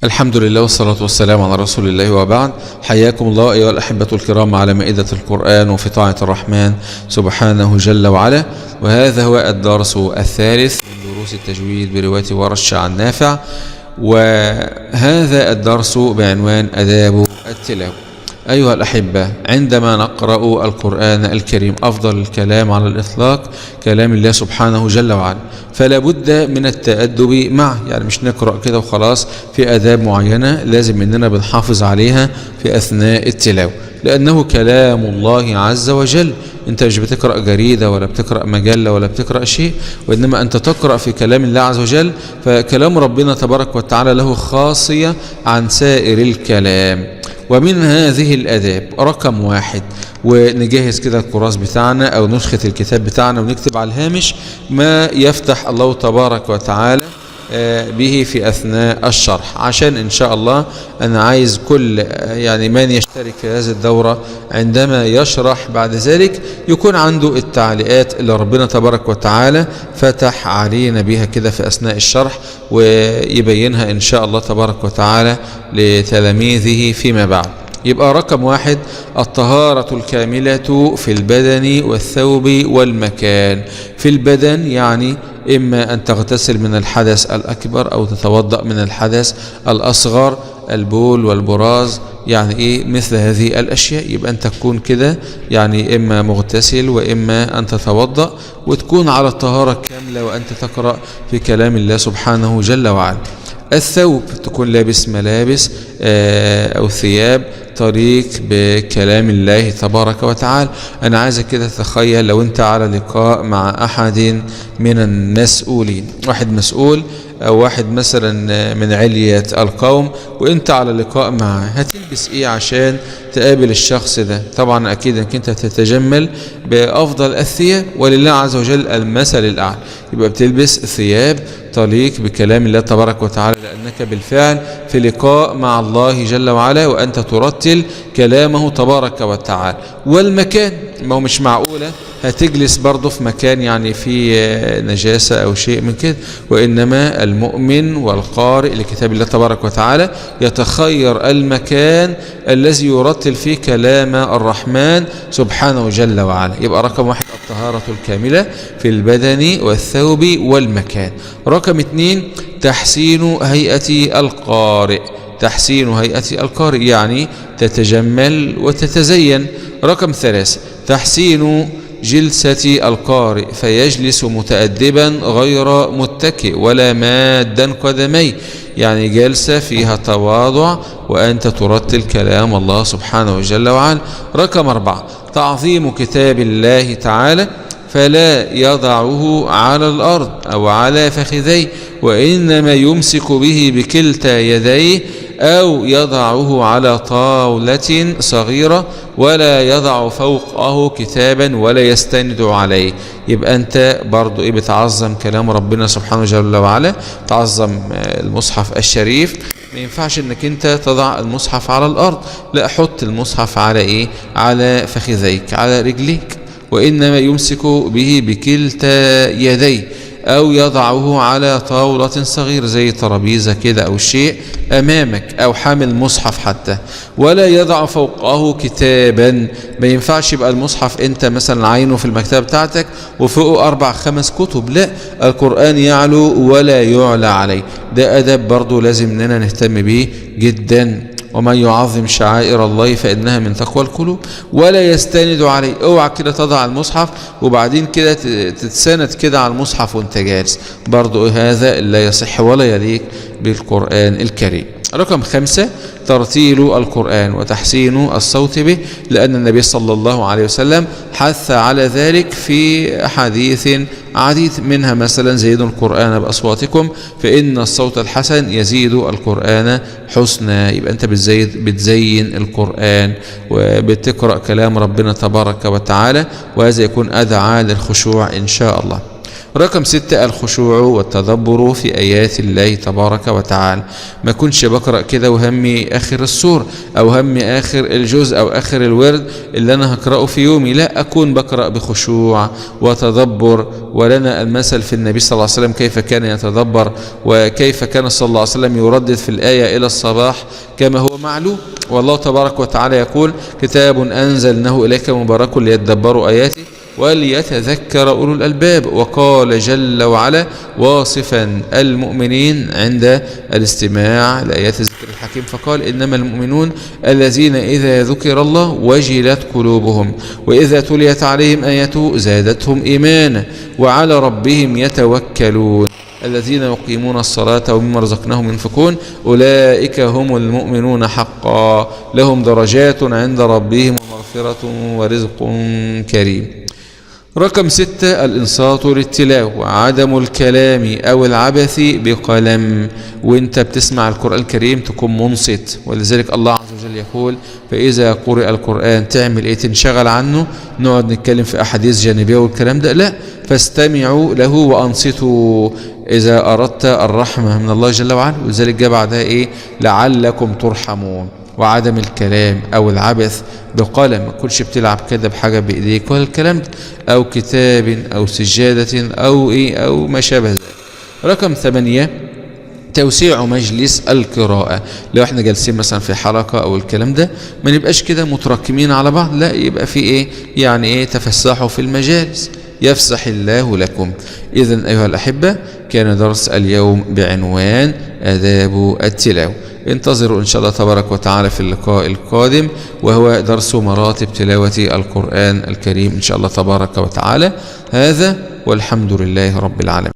الحمد لله والصلاة والسلام على رسول الله وبعد. حياكم الله أيها الأحبة الكرام على مائدة القرآن وفي طاعة الرحمن سبحانه جل وعلا. وهذا هو الدرس الثالث من دروس التجويد برواية ورش عن نافع، وهذا الدرس بعنوان آداب التلاوة. أيها الأحبة، عندما نقرأ القرآن الكريم أفضل الكلام على الإطلاق كلام الله سبحانه جل وعلا، فلا بد من التأدب معه. يعني مش نقرأ كده وخلاص، في آداب معينة لازم إننا بنحافظ عليها في أثناء التلاوة، لأنه كلام الله عز وجل. أنت مش بتقرأ جريدة ولا بتقرأ مجلة ولا بتقرأ شيء، وإنما أنت تقرأ في كلام الله عز وجل. فكلام ربنا تبارك وتعالى له خاصية عن سائر الكلام. ومن هذه الآداب رقم 1، ونجهز كده الكراس بتاعنا أو نسخة الكتاب بتاعنا ونكتب على الهامش ما يفتح الله تبارك وتعالى به في أثناء الشرح، عشان إن شاء الله أنا عايز كل من يشترك في هذه الدورة عندما يشرح بعد ذلك يكون عنده التعليقات اللي ربنا تبارك وتعالى فتح علينا بها كده في أثناء الشرح، ويبينها إن شاء الله تبارك وتعالى لتلاميذه فيما بعد. يبقى رقم 1 الطهارة الكاملة في البدن والثوب والمكان. في البدن يعني إما أن تغتسل من الحدث الأكبر أو تتوضأ من الحدث الأصغر، البول والبراز، مثل هذه الأشياء. يبقى أنت تكون كده إما مغتسل وإما أن تتوضأ، وتكون على الطهارة الكاملة وأنت تقرأ في كلام الله سبحانه جل وعلا. الثوب تكون لابس ملابس أو ثياب طريق بكلام الله تبارك وتعالى. أنا عايزك كده تتخيل لو أنت على لقاء مع أحد من المسؤولين، واحد مسؤول أو واحد مثلا من علية القوم، وأنت على لقاء معه، هتلبس إيه عشان تقابل الشخص ده؟ طبعا أكيد أنك أنت تتجمل بأفضل الثياب، ولله عز وجل المثل الأعلى. يبقى بتلبس ثياب تليق بكلام الله تبارك وتعالى، لأنك بالفعل في لقاء مع الله جل وعلا وأنت ترتل كلامه تبارك وتعالى. والمكان، ما هو مش معقولة هتجلس برضه في مكان فيه نجاسة أو شيء من كده، وإنما المؤمن والقارئ لكتاب الله تبارك وتعالى يتخير المكان الذي يرتل فيه كلام الرحمن سبحانه جل وعلا. يبقى رقم 1 الطهارة الكاملة في البدن والثوب والمكان. رقم 2 تحسين هيئة القارئ. تحسين هيئة القارئ يعني تتجمل وتتزين. رقم 3 تحسين جلسة القارئ، فيجلس متأدبا غير متكئ ولا مادا قدميه، جلسة فيها تواضع وأنت ترتل كلام الله سبحانه جل وعلا. رقم 4 تعظيم كتاب الله تعالى، فلا يضعه على الأرض أو على فخذيه، وإنما يمسك به بكلتا يديه أو يضعه على طاولة صغيرة، ولا يضع فوقه كتابا ولا يستند عليه. يبقى أنت برضو بتعظم كلام ربنا سبحانه جل وعلا، تعظم المصحف الشريف. ما ينفعش انك انت تضع المصحف على الأرض، لا، حط المصحف على على فخذيك، على رجليك. وإنما يمسك به بكلتا يديه أو يضعه على طاولة صغيرة زي ترابيزة كده أو شيء أمامك، أو حامل مصحف حتى. ولا يضع فوقه كتابا، ما ينفعش يبقى المصحف أنت مثلا عينه في المكتبة بتاعتك وفوقه 4-5 كتب، لا، القرآن يعلو ولا يعلى عليه. ده أدب برضو لازم إننا نهتم به جدا. ومن يعظم شعائر الله فإنها من تقوى القلوب. ولا يستند عليه، اوعى كده تضع المصحف وبعدين كده تتسند كده على المصحف وانت جالس، برضو هذا لا يصح ولا يليق بالقرآن الكريم. رقم 5 ترتيل القرآن وتحسين الصوت به، لأن النبي صلى الله عليه وسلم حث على ذلك في أحاديث عديد، منها مثلا زيدوا القرآن بأصواتكم فإن الصوت الحسن يزيد القرآن حسنا. يبقى أنت بتزين القرآن وبتقرأ كلام ربنا تبارك وتعالى، وهذا يكون أدعى للخشوع إن شاء الله. رقم 6 الخشوع والتدبر في آيات الله تبارك وتعالى. ما كنش بقرأ كده وهمي آخر السور أو همي آخر الجزء أو آخر الورد اللي أنا هقرأه في يومي، لا، أكون بقرأ بخشوع وتدبر. ولنا المثل في النبي صلى الله عليه وسلم كيف كان يتدبر وكيف كان صلى الله عليه وسلم يردد في الآية إلى الصباح كما هو معلوم. والله تبارك وتعالى يقول: كتاب أنزلناه إليك مبارك ليتدبروا آياته وليتذكر أولو الألباب. وقال جل وعلا واصفا المؤمنين عند الاستماع لآيات الذكر الحكيم فقال: إنما المؤمنون الذين إذا ذكر الله وجلت قلوبهم وإذا تليت عليهم آياته زادتهم إيمانا وعلى ربهم يتوكلون الذين يقيمون الصلاة ومما رزقناهم ينفقون أولئك هم المؤمنون حقا لهم درجات عند ربهم ومغفرة ورزق كريم. رقم 6 الإنصات للتلاوة وعدم الكلام أو العبث بقلم. وانت بتسمع القرآن الكريم تكون منصت، ولذلك الله عز وجل يقول: فإذا قرئ القرآن تعمل ايه؟ تنشغل عنه، نقعد نتكلم في أحاديث جانبية والكلام ده؟ لا، فاستمعوا له وأنصتوا إذا أردت الرحمة من الله جل وعلا. ولذلك جاء بعدها ايه؟ لعلكم ترحمون. وعدم الكلام أو العبث بقلم، ما تكونش بتلعب كده بحاجة بإيديك ولا الكلام ده، أو كتاب أو سجادة أو إيه أو ما شابه ذلك. رقم 8 توسيع مجلس القراءة. لو احنا جالسين مثلا في حلقة أو الكلام ده ما نبقاش كده متراكمين على بعض، لا، يبقى في إيه يعني إيه تفسحوا في المجالس يفسح الله لكم. إذن أيها الأحبة كان درس اليوم بعنوان آداب التلاوة. انتظروا إن شاء الله تبارك وتعالى في اللقاء القادم وهو درس مراتب تلاوة القرآن الكريم إن شاء الله تبارك وتعالى. هذا والحمد لله رب العالمين.